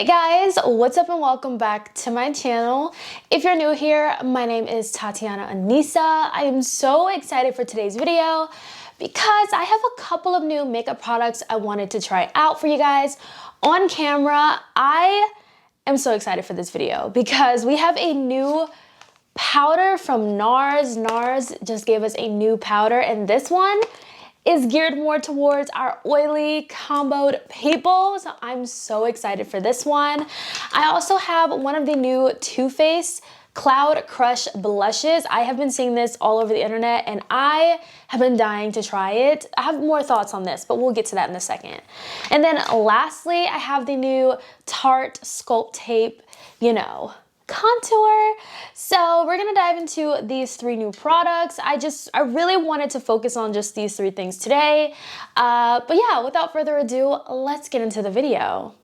Hey guys, what's up and welcome back to my channel. If you're new here, my name is Tatiana Anissa. I am so excited for today's video because I have a couple of new makeup products I wanted to try out for you guys on camera. I am so excited for this video because we have a new powder from Nars. Nars just gave us a new powder, and this one is geared more towards our oily comboed people. So I'm so excited for this one. I also have one of the new Too Faced Cloud Crush blushes. I have been seeing this all over the internet and I have been dying to try it. I have more thoughts on this, but we'll get to that in a second. And then lastly, I have the new Tarte Sculpt tape, contour. So we're gonna dive into these three new products. I really wanted to focus on just these three things today. But yeah, without further ado, let's get into the video.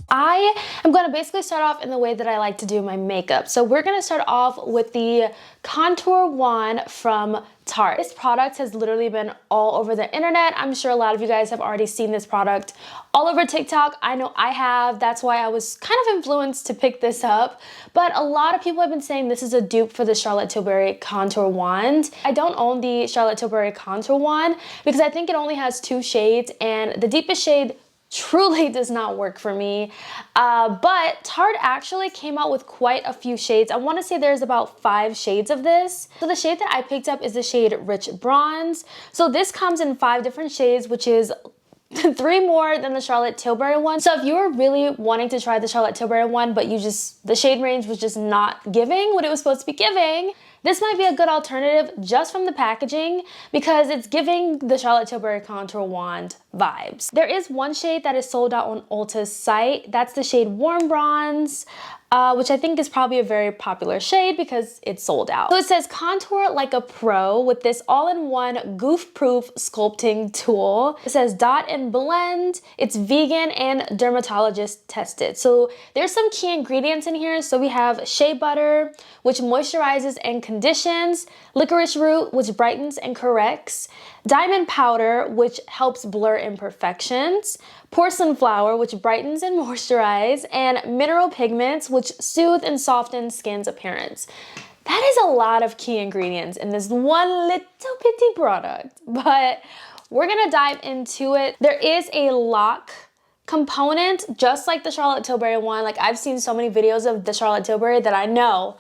I am going to basically start off in the way that I like to do my makeup. So we're going to start off with the contour wand from Tarte. This product has literally been all over the internet. I'm sure a lot of you guys have already seen this product all over TikTok. I know I have. That's why I was kind of influenced to pick this up. But a lot of people have been saying this is a dupe for the Charlotte Tilbury contour wand. I don't own the Charlotte Tilbury contour wand because I think it only has 2 shades, and the deepest shade truly does not work for me. But Tarte actually came out with quite a few shades. I want to say there's about 5 shades of this. So the shade that I picked up is the shade Rich Bronze. So this comes in 5 different shades, which is 3 more than the Charlotte Tilbury one. So if you were really wanting to try the Charlotte Tilbury one, but the shade range was just not giving what it was supposed to be giving, this might be a good alternative just from the packaging because it's giving the Charlotte Tilbury contour wand vibes. There is one shade that is sold out on Ulta's site. That's the shade Warm Bronze, which I think is probably a very popular shade because it's sold out. So it says contour like a pro with this all-in-one goof-proof sculpting tool. It says dot and blend. It's vegan and dermatologist tested. So there's some key ingredients in here. So we have shea butter, which moisturizes and conditions, licorice root, which brightens and corrects, diamond powder, which helps blur imperfections, porcelain flower, which brightens and moisturizes, and mineral pigments, which soothe and soften skin's appearance. That is a lot of key ingredients in this one little bitty product, but we're gonna dive into it. There is a lock component, just like the Charlotte Tilbury one. Like, I've seen so many videos of the Charlotte Tilbury that I know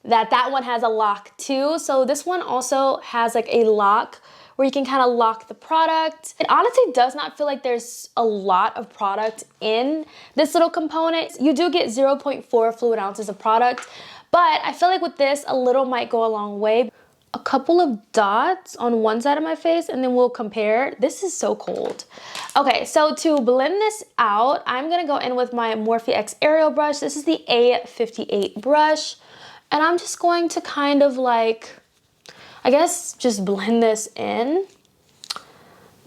that one has a lock too. So this one also has like a lock where you can kind of lock the product. It honestly does not feel like there's a lot of product in this little component. You do get 0.4 fluid ounces of product, but I feel like with this, a little might go a long way. A couple of dots on one side of my face and then we'll compare. This is so cold. Okay, so to blend this out, I'm gonna go in with my Morphe X Aerial brush. This is the A58 brush. And I'm just going to kind of like, I guess, just blend this in.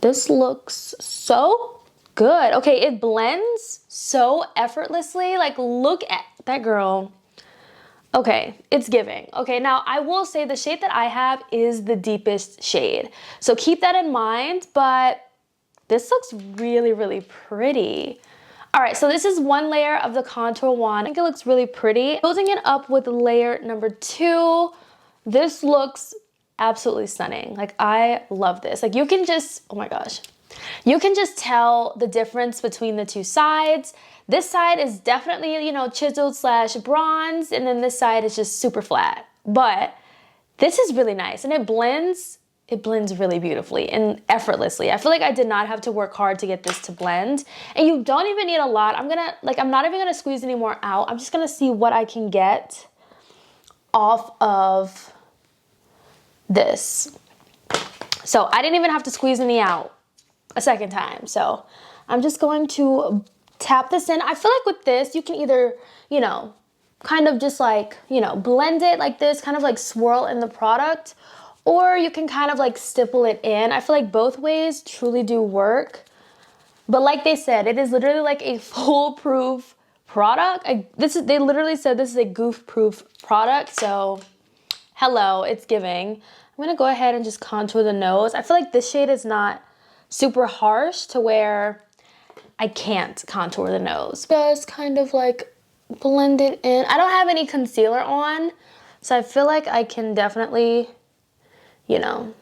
This looks so good. Okay, it blends so effortlessly. Like, look at that girl. Okay, it's giving. Okay, now I will say the shade that I have is the deepest shade. So keep that in mind, but this looks really, really pretty. All right, so this is one layer of the contour wand. I think it looks really pretty. Building it up with layer number 2, this looks absolutely stunning. Like, I love this. Like, you can just, oh my gosh. You can just tell the difference between the 2 sides. This side is definitely, chiseled / bronze, and then this side is just super flat. But this is really nice, and it blends really beautifully and effortlessly. I feel like I did not have to work hard to get this to blend. And you don't even need a lot. I'm not even gonna squeeze any more out. I'm just gonna see what I can get off of this. So I didn't even have to squeeze any out a second time. So I'm just going to tap this in. I feel like with this, you can either, kind of just like, blend it like this, kind of like swirl in the product, or you can kind of like stipple it in. I feel like both ways truly do work. But like they said, it is literally like a foolproof product. They literally said this is a goof-proof product, so hello, it's giving. I'm gonna go ahead and just contour the nose. I feel like this shade is not super harsh to where I can't contour the nose. Just kind of like blend it in. I don't have any concealer on, so I feel like I can definitely, you know,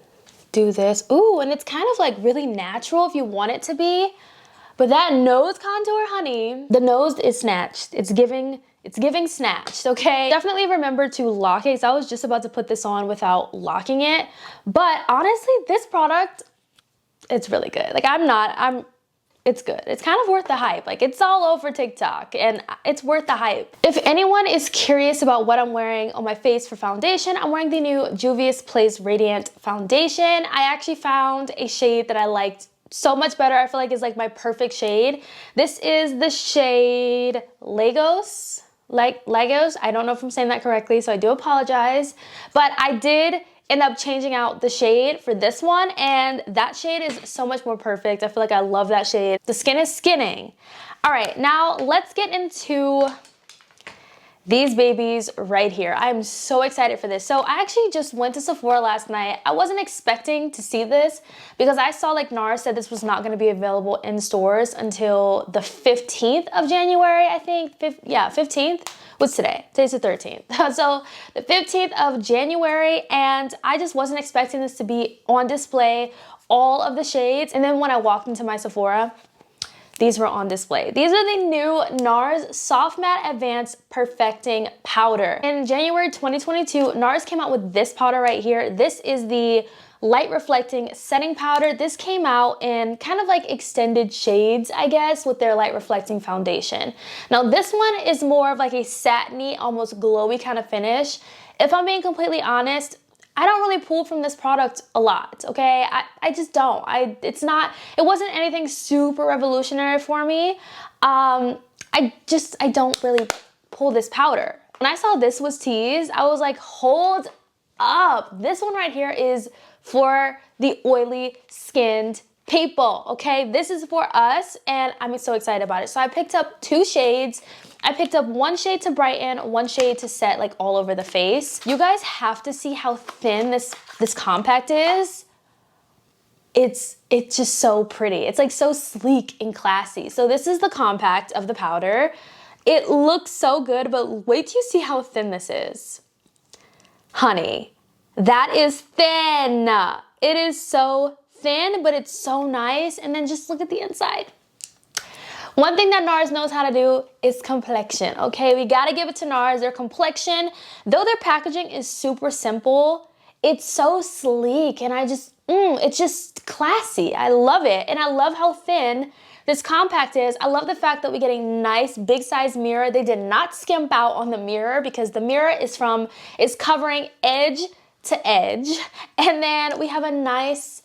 do this. Ooh, and it's kind of like really natural if you want it to be. But that nose contour, honey, the nose is snatched. It's giving snatched, okay? Definitely remember to lock it, because I was just about to put this on without locking it. But honestly, this product, it's really good. Like it's good. It's kind of worth the hype. Like, it's all over TikTok and it's worth the hype. If anyone is curious about what I'm wearing on my face for foundation, I'm wearing the new Juvia's Place Radiant Foundation. I actually found a shade that I liked so much better. I feel like it's like my perfect shade. This is the shade Legos. Legos. I don't know if I'm saying that correctly, so I do apologize. But I did end up changing out the shade for this one, and that shade is so much more perfect. I feel like I love that shade. The skin is skinning. All right, now let's get into these babies right here. I'm so excited for this. So I actually just went to Sephora last night. I wasn't expecting to see this because I saw like Nars said this was not gonna be available in stores until the 15th of January, I think. 15th. What's today? Today's the 13th. So the 15th of January, and I just wasn't expecting this to be on display, all of the shades. And then when I walked into my Sephora, these were on display. These are the new Nars Soft Matte Advanced Perfecting Powder. In January 2022, Nars came out with this powder right here. This is the light reflecting setting powder. This came out in kind of like extended shades, I guess, with their light reflecting foundation. Now this one is more of like a satiny, almost glowy kind of finish. If I'm being completely honest, I don't really pull from this product a lot, okay? I just don't. It wasn't anything super revolutionary for me. I don't really pull this powder. When I saw this was teased, I was like, hold up. This one right here is for the oily skinned people, okay? This is for us, and I'm so excited about it. So I picked up 2 shades. I picked up 1 shade to brighten, 1 shade to set like all over the face. You guys have to see how thin this compact is. It's just so pretty. It's like so sleek and classy. So this is the compact of the powder. It looks so good, but wait till you see how thin this is. Honey, that is thin. It is so thin, but it's so nice. And then just look at the inside. One thing that Nars knows how to do is complexion, okay? We gotta give it to Nars. Their complexion, though their packaging is super simple, it's so sleek, and it's just classy. I love it, and I love how thin this compact is. I love the fact that we get a nice big size mirror. They did not skimp out on the mirror because the mirror is covering edge to edge. And then we have a nice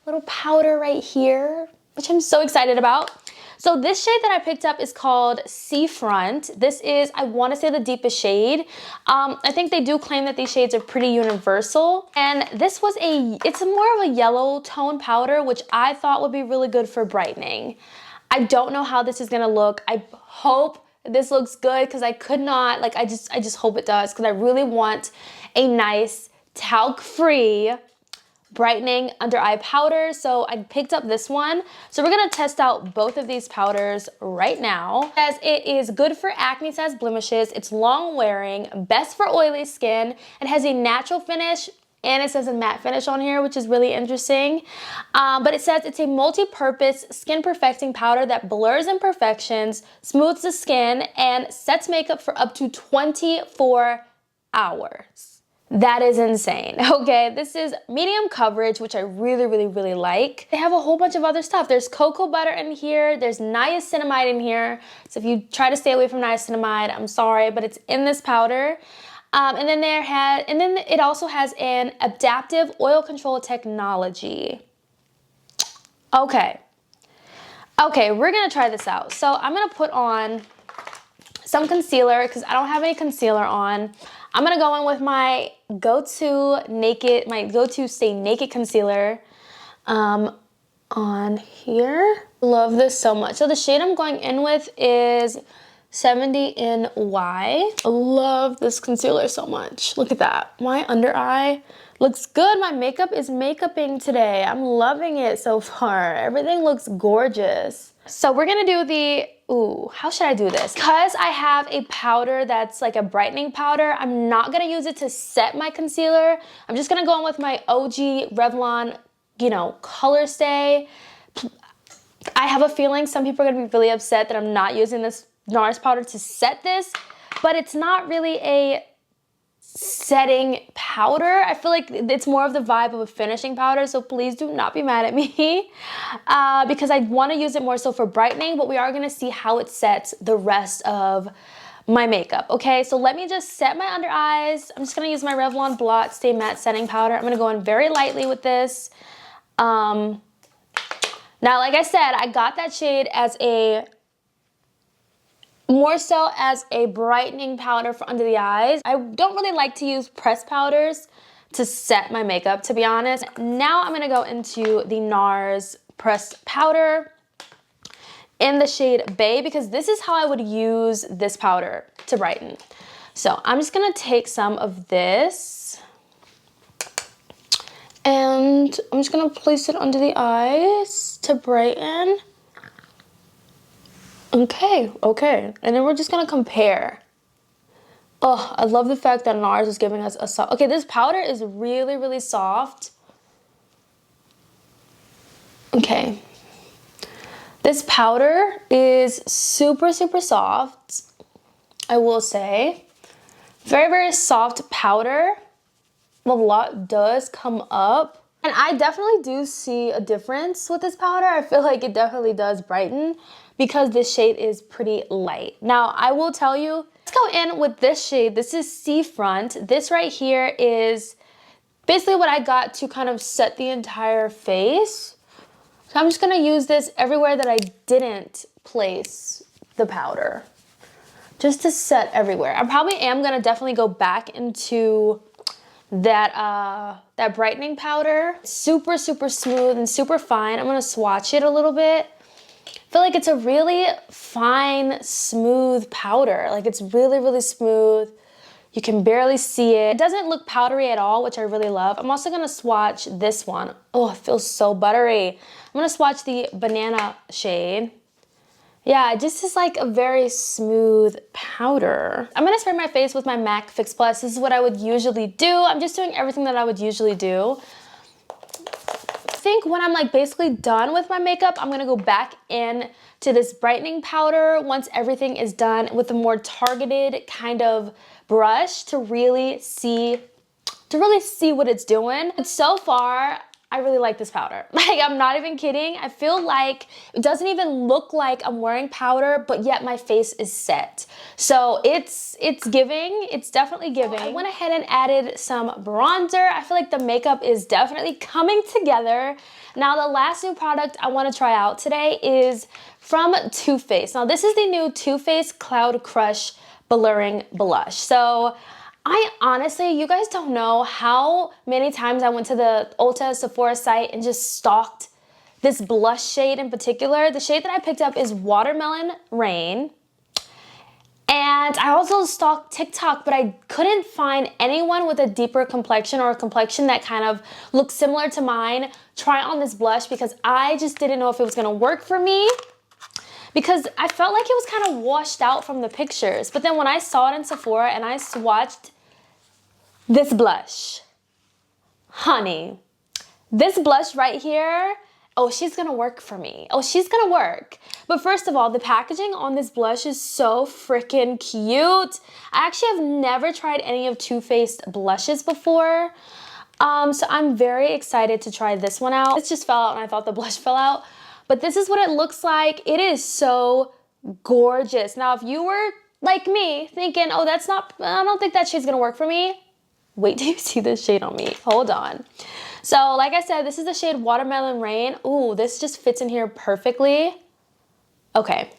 little powder right here, which I'm so excited about. So this shade that I picked up is called Seafront. This is, I want to say, the deepest shade. I think they do claim that these shades are pretty universal. And this was it's more of a yellow tone powder, which I thought would be really good for brightening. I don't know how this is gonna look. I hope this looks good because I could not, like, I just hope it does, because I really want a nice talc-free brightening under eye powder. So I picked up this one. So we're gonna test out both of these powders right now. As it is good for acne-sized blemishes, it's long wearing, best for oily skin, it has a natural finish, and it says a matte finish on here, which is really interesting. But it says it's a multi-purpose skin perfecting powder that blurs imperfections, smooths the skin, and sets makeup for up to 24 hours. That is insane. Okay, this is medium coverage, which I really, really, really like. They have a whole bunch of other stuff. There's cocoa butter in here. There's niacinamide in here. So if you try to stay away from niacinamide, I'm sorry, but it's in this powder. And then it also has an adaptive oil control technology. Okay, we're gonna try this out. So I'm gonna put on some concealer because I don't have any concealer on. I'm gonna go in with my go-to Stay Naked concealer on here. Love this so much. So the shade I'm going in with is 70 in Y. I love this concealer so much. Look at that. My under eye looks good. My makeup is makeuping today. I'm loving it so far. Everything looks gorgeous. So we're gonna do the, ooh, how should I do this? Because I have a powder that's like a brightening powder, I'm not gonna use it to set my concealer. I'm just gonna go in with my OG Revlon, you know, Color Stay. I have a feeling some people are gonna be really upset that I'm not using this Nars powder to set this, but it's not really a setting powder. I feel like it's more of the vibe of a finishing powder, so please do not be mad at me because I want to use it more so for brightening, but we are going to see how it sets the rest of my makeup. Okay, so let me just set my under eyes. I'm just going to use my Revlon Blot Stay Matte Setting Powder. I'm going to go in very lightly with this. Now, like I said, I got that shade as a more so as a brightening powder for under the eyes. I don't really like to use pressed powders to set my makeup, to be honest. Now I'm gonna go into the Nars pressed powder in the shade Bay, because this is how I would use this powder to brighten. So I'm just gonna take some of this and I'm just gonna place it under the eyes to brighten. Okay. And then we're just gonna compare. Oh, I love the fact that Nars is giving us a soft. Okay, this powder is really, really soft. Okay. This powder is super, super soft, I will say. Very, very soft powder. A lot does come up. And I definitely do see a difference with this powder. I feel like it definitely does brighten because this shade is pretty light. Now, I will tell you, let's go in with this shade. This is Seafront. This right here is basically what I got to kind of set the entire face. So I'm just gonna use this everywhere that I didn't place the powder, just to set everywhere. I probably am gonna definitely go back into that brightening powder. Super, super smooth and super fine. I'm gonna swatch it a little bit. I feel like it's a really fine, smooth powder. Like it's really, really smooth. You can barely see it. It doesn't look powdery at all, which I really love. I'm also gonna swatch this one. Oh, it feels so buttery. I'm gonna swatch the banana shade. Yeah, it just is like a very smooth powder. I'm gonna spray my face with my MAC Fix Plus. This is what I would usually do. I'm just doing everything that I would usually do. I think when I'm like basically done with my makeup, I'm gonna go back in to this brightening powder once everything is done with a more targeted kind of brush to really see what it's doing. But so far, I really like this powder. Like, I'm not even kidding. I feel like it doesn't even look like I'm wearing powder, but yet my face is set. So it's giving, it's definitely giving. I went ahead and added some bronzer. I feel like the makeup is definitely coming together. Now, the last new product I wanna try out today is from Too Faced. Now, this is the new Too Faced Cloud Crush Blurring Blush. So, I honestly, you guys don't know how many times I went to the Ulta Sephora site and just stalked this blush shade in particular. The shade that I picked up is Watermelon Rain. And I also stalked TikTok, but I couldn't find anyone with a deeper complexion or a complexion that kind of looks similar to mine try on this blush because I just didn't know if it was gonna work for me, because I felt like it was kind of washed out from the pictures. But then when I saw it in Sephora and I swatched this blush, honey, this blush right here, oh, she's gonna work for me. Oh, she's gonna work. But first of all, the packaging on this blush is so freaking cute. I actually have never tried any of Too Faced blushes before. So I'm very excited to try this one out. This just fell out and I thought the blush fell out. But this is what it looks like. It is so gorgeous. Now, if you were like me thinking, oh, I don't think that shade's gonna work for me, wait till you see this shade on me. Hold on. So like I said, this is the shade Watermelon Rain. Ooh, this just fits in here perfectly. Okay.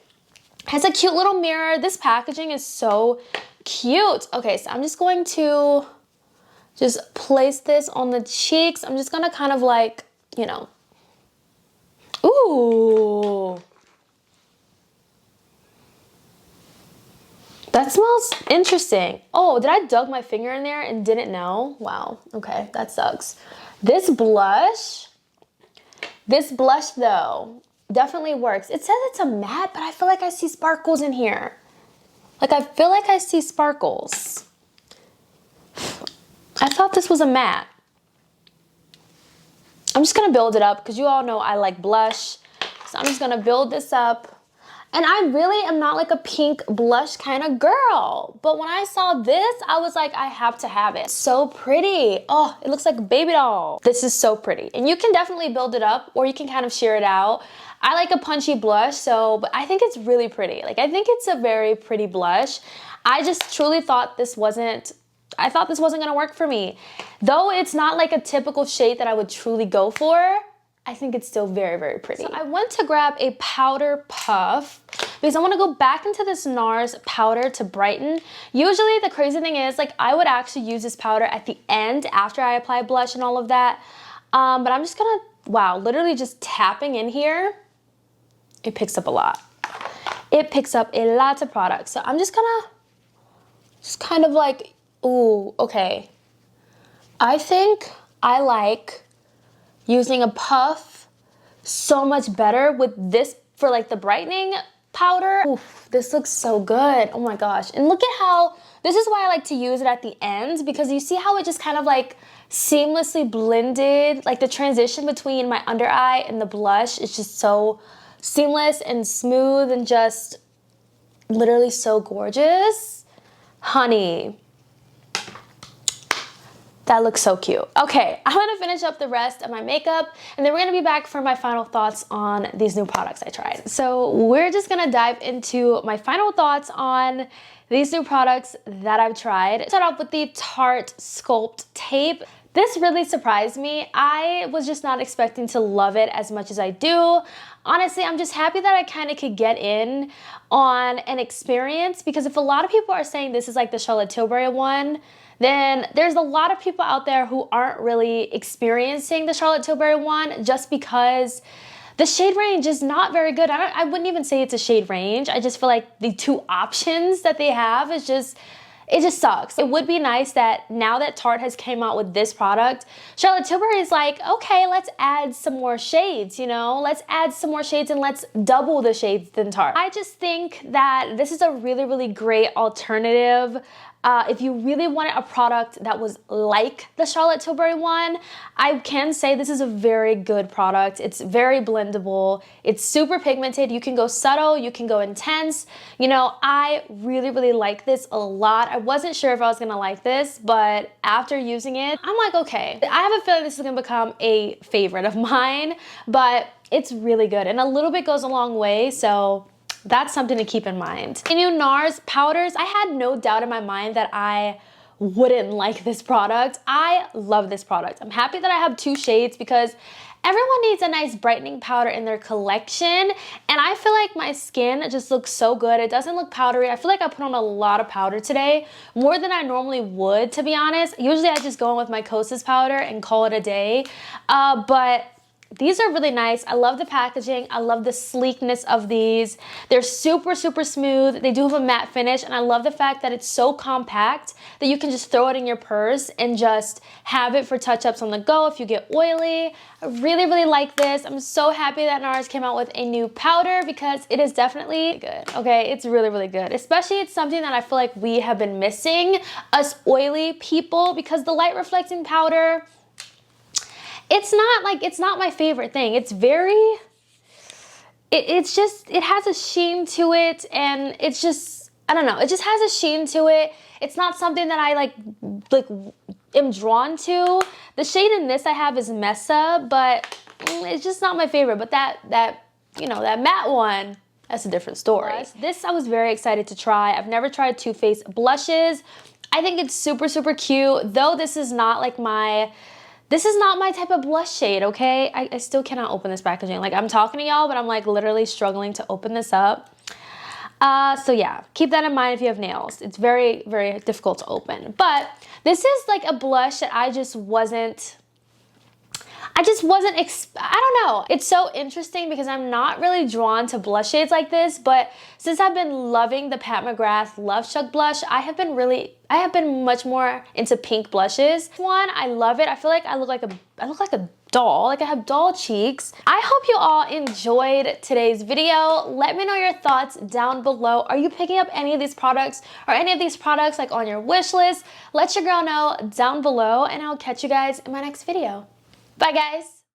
Has a cute little mirror. This packaging is so cute. Okay, so I'm just going to just place this on the cheeks. I'm just gonna kind of like, you know, ooh. That smells interesting. Oh, did I dug my finger in there and didn't know? Wow, okay, that sucks. This blush though, definitely works. It says it's a matte, but I feel like I see sparkles in here. Like, I feel like I see sparkles. I thought this was a matte. I'm just gonna build it up because you all know I like blush. So I'm just gonna build this up. And I really am not like a pink blush kind of girl. But when I saw this, I was like, I have to have it. So pretty. Oh, it looks like a baby doll. This is so pretty. And you can definitely build it up or you can kind of sheer it out. I like a punchy blush, but I think it's really pretty. Like, I think it's a very pretty blush. I just truly thought this wasn't gonna work for me. Though it's not like a typical shade that I would truly go for, I think it's still very, very pretty. So I went to grab a powder puff because I want to go back into this Nars powder to brighten. Usually the crazy thing is, like, I would actually use this powder at the end after I apply blush and all of that. But I'm just gonna, wow, literally just tapping in here, it picks up a lot. It picks up a lot of product. So I'm just gonna, just kind of like, ooh, okay. I think I like using a puff so much better with this for like the brightening powder. Oof, this looks so good. Oh my gosh. And look at how, this is why I like to use it at the end, because you see how it just kind of like seamlessly blended, like the transition between my under eye and the blush is just so seamless and smooth and just literally so gorgeous. Honey. That looks so cute. Okay, I'm gonna finish up the rest of my makeup and then we're gonna be back for my final thoughts on these new products I tried. So we're just gonna dive into my final thoughts on these new products that I've tried. Start off with the Tarte Sculpt tape. This really surprised me. I was just not expecting to love it as much as I do. Honestly, I'm just happy that I kind of could get in on an experience, because if a lot of people are saying this is like the Charlotte Tilbury one, then there's a lot of people out there who aren't really experiencing the Charlotte Tilbury one just because the shade range is not very good. I wouldn't even say it's a shade range. I just feel like the two options that they have is just, it just sucks. It would be nice that now that Tarte has came out with this product, Charlotte Tilbury is like, okay, let's add some more shades, you know? Let's add some more shades and let's double the shades than Tarte. I just think that this is a really, really great alternative. If you really wanted a product that was like the Charlotte Tilbury one, I can say this is a very good product. It's very blendable. It's super pigmented. You can go subtle, you can go intense. You know, I really, really like this a lot. I wasn't sure if I was gonna like this, but after using it, I'm like, okay. I have a feeling this is gonna become a favorite of mine, but it's really good. And a little bit goes a long way, so that's something to keep in mind. The new Nars powders, I had no doubt in my mind that I wouldn't like this product. I love this product. I'm happy that I have two shades because everyone needs a nice brightening powder in their collection. And I feel like my skin just looks so good. It doesn't look powdery. I feel like I put on a lot of powder today, more than I normally would, to be honest. Usually I just go in with my Kosas powder and call it a day. But these are really nice. I love the packaging. I love the sleekness of these. They're super, super smooth. They do have a matte finish, and I love the fact that it's so compact that you can just throw it in your purse and just have it for touch-ups on the go if you get oily. I really, really like this. I'm so happy that Nars came out with a new powder because it is definitely good. Okay, it's really, really good. Especially it's something that I feel like we have been missing, us oily people, because the light reflecting powder, it's not my favorite thing. It's very, it has a sheen to it, and it's just, I don't know, it just has a sheen to it. It's not something that I like am drawn to. The shade in this I have is Mesa, but it's just not my favorite. But that you know, that matte one, that's a different story. This I was very excited to try. I've never tried Too Faced blushes. I think it's super, super cute, though this is not like this is not my type of blush shade, okay? I still cannot open this packaging. Like, I'm talking to y'all, but I'm like literally struggling to open this up. So yeah, keep that in mind if you have nails. It's very, very difficult to open. But this is like a blush that I just wasn't, I just wasn't, I don't know. It's so interesting because I'm not really drawn to blush shades like this, but since I've been loving the Pat McGrath Love Chuck blush, I have been much more into pink blushes. One, I love it. I feel like I look like a doll, like I have doll cheeks. I hope you all enjoyed today's video. Let me know your thoughts down below. Are you picking up any of these products or any of these products like on your wish list? Let your girl know down below and I'll catch you guys in my next video. Bye guys.